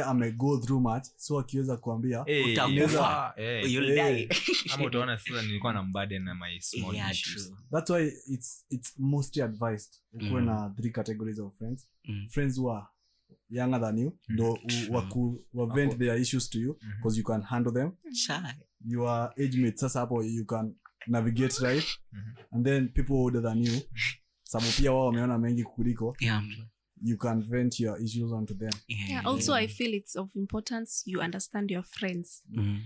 ame go through much so akiweza kuambia utakufa you'll die ama utaona sasa nilikuwa na burden na my small issues. That's why it's mostly advised ukuwe na 3 categories of friends. Friends who are younger than you ndo wa vent their issues to you because you can handle them. Your age mates sasa hapo you can navigate life. And then people older than you sababu pia wao wameona mengi kukuliko you can vent your issues onto them. Also I feel it's of importance you understand your friends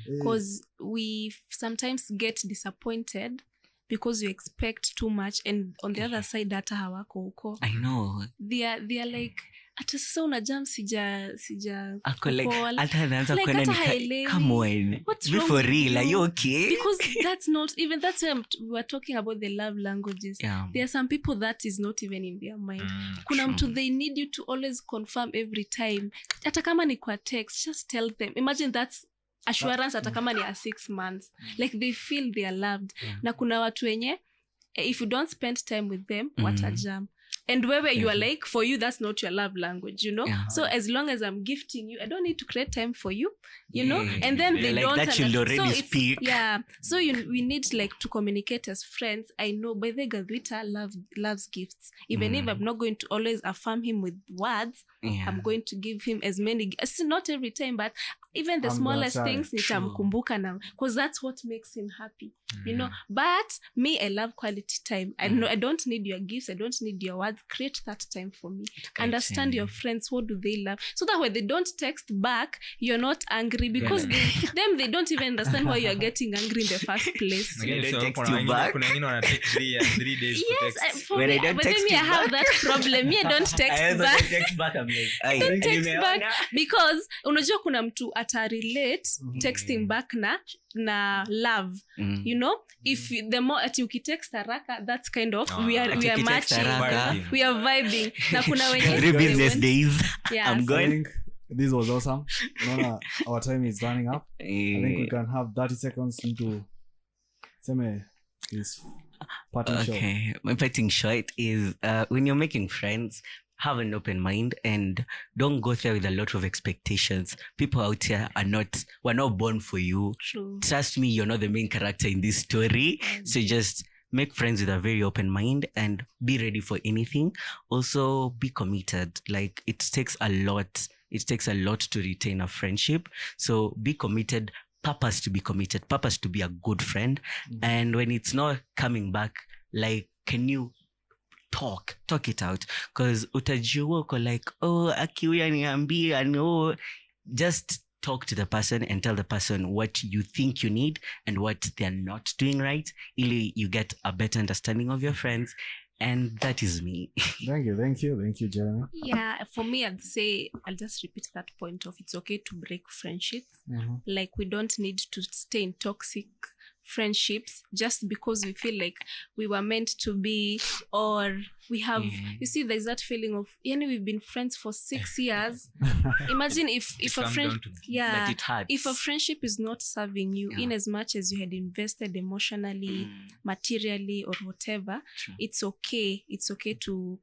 because we sometimes get disappointed because you expect too much and on the other side hata hawako huko. I know they are like hata sasa unajam sija ako like hata anaanza kwenda ni come on be for real are you okay because that's why we were talking about the love languages. There are some people that is not even in their mind. Kuna mtu they need you to always confirm every time hata kama ni kwa text just tell them. Imagine that's assurance hata kama ni 6 months like they feel they are loved. Na kuna watu wenye if you don't spend time with them watajam. And where you are like for you that's not your love language, you know. So as long as I'm gifting you I don't need to create time for you, you know. And then they like don't that you'll already speak. So we need like to communicate as friends. I know by the Gavita loves gifts even if I'm not going to always affirm him with words. I'm going to give him as many not every time but even the smallest things nitamkumbuka now because that's what makes him happy, you know. But me I love quality time. I don't need your gifts, I don't need your words. Create that time for me. Understand your friends, what do they love, so that when they don't text back you're not angry because they don't even understand why you're getting angry in the first place. They don't text you back. Kuna wengine wana take 3 days to text. When I don't text you I have that problem. Me I don't text back. I'm like I don't text back because unajua kuna mtu ata relate texting back na love, you know. If the more at you text haraka that's kind of we are matching, we are vibing. Na kuna wenye business days I'm going. This was awesome. Nona our time is running up. I think we can have 30 seconds into this parting shot. Okay, my parting shot is when you're making friends, have an open mind and don't go there with a lot of expectations. People out here were not born for you. True. Trust me, you're not the main character in this story. So just make friends with a very open mind and be ready for anything. Also be committed. Like it takes a lot to retain a friendship. So be committed. Purpose to be committed. Purpose to be a good friend. And when it's not coming back, like can you talk it out, because utajua uko like akiuya niambia no, just talk to the person and tell the person what you think you need and what they're not doing right, ili you get a better understanding of your friends. And that is me. Thank you Jeremy. For me I'd say I'll just repeat that point of it's okay to break friendships. Like we don't need to stay in toxic friendships just because we feel like we were meant to be, or we have you see there's that feeling of we've been friends for 6 years. Imagine if a friend if a friendship is not serving you in as much as you had invested emotionally, materially or whatever. It's okay to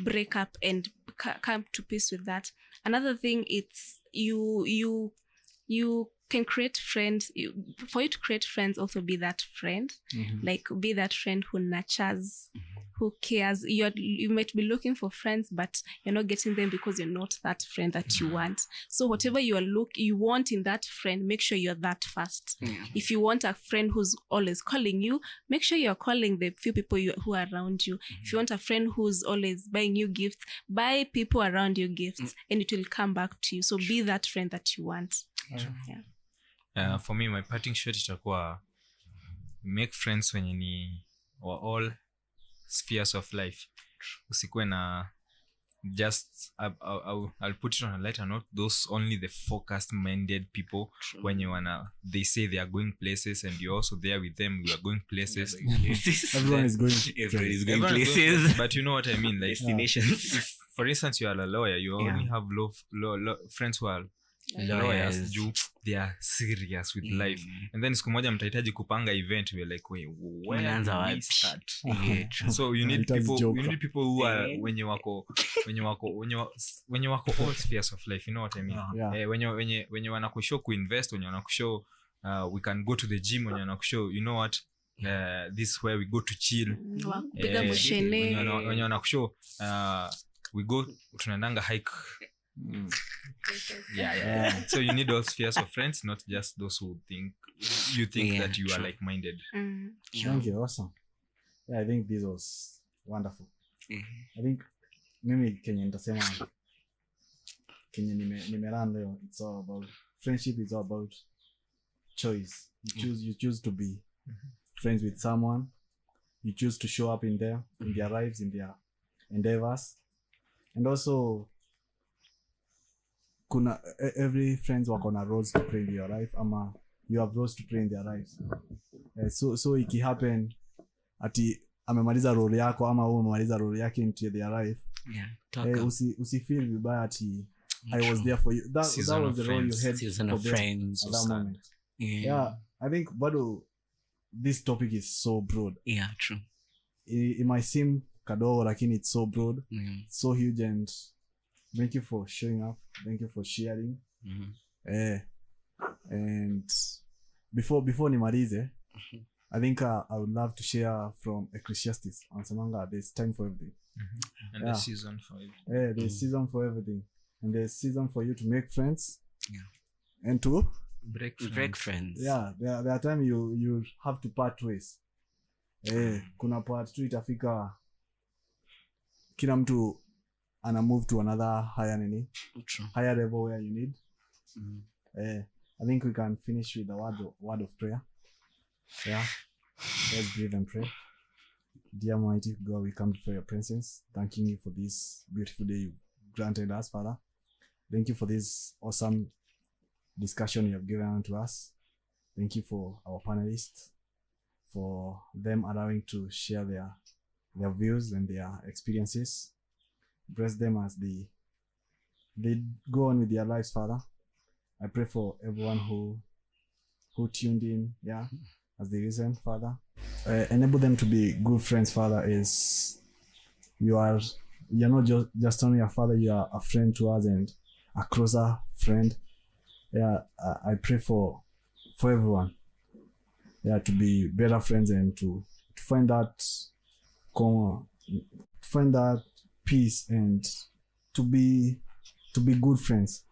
break up and come to peace with that. Another thing, it's you can create friends. For you to create friends, also be that friend. Like be that friend who nurtures, who cares. You might be looking for friends, but you're not getting them because you're not that friend that you want. So whatever you want in that friend, make sure you're that first. If you want a friend who's always calling you, make sure you're calling the few people who are around you. If you want a friend who's always buying you gifts, buy people around you gifts, and it will come back to you. So be that friend that you want. For me my parting shot itakuwa make friends wenye ni wa all spheres of life. Usikuwe na just I'll put it on a lighter note, those only the focused minded people. When they say they are going places and you're also there with them, you are going places. Everyone is going places. But you know what I mean, like destinations. if, for instance, you are a lawyer, you only have friends who are lawyers. They are serious with life, and then siku moja mtahitaji kupanga event, we're like, wait, where do we start? So you need people who are when you wako all spheres of life, you know what I mean. When you wanna kushow kuinvest, when you wanna kushow we can go to the gym, when you wanna kushow, you know what, this is where we go to chill. When you wanna kushow we go tunaendanga hike. So you need all spheres of friends, not just those who think that you are like-minded. Thank you. Awesome. I think this was wonderful. I think mimi kenye nitasema kenye nimeran leo, it's all about friendship. It's all about choice. You choose to be friends with someone. You choose to show up in their lives, in their endeavors. And also kuna every friends wako na roles to play in your life, ama you have roles to play in their lives. So iki happen ati amemaliza role yako ama wewe umemaliza role yake into their life, usifeel vibaya ati I was there for you. That was the role you had for friends at that moment. I think bado this topic is so broad. True. It might seem kadogo, lakini it's so broad, so huge, and thank you for showing up. Thank you for sharing. And before nimalize, I think I would love to share from Ecclesiastes. Ansamanga, there's time for everything. And there's season for everything. There's season for everything. And there's season for you to make friends. And to break friends. There are time you have to part ways. Kuna part tu itafika kila mtu ana move to another higher level where you need. I think we can finish with the word of prayer. Let's breathe and pray. Dear mighty God, we come before your presence, thanking you for this beautiful day you granted us, Father. Thank you for this awesome discussion you have given unto us. Thank you for our panelists, for them allowing to share their views and their experiences. Bless them as they go on with their lives, Father. I pray for everyone who tuned in, as they listen, Father. Enable them to be good friends, Father. You're not just only a father, you are a friend to us and a closer friend. I pray for everyone, to be better friends and to find that peace and to be good friends,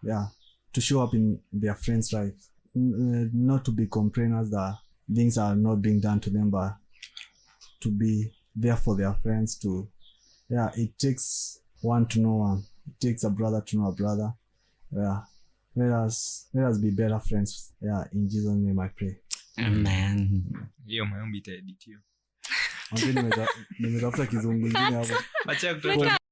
to show up in their friends' life, not to be complainers that things are not being done to them, but to be there for their friends. It takes one to know one. It takes a brother to know a brother. Let us be better friends. In Jesus' name I pray. Amen. Maombi itaedit hiyo. Nimetafuta kizungu kingine hapo. Acha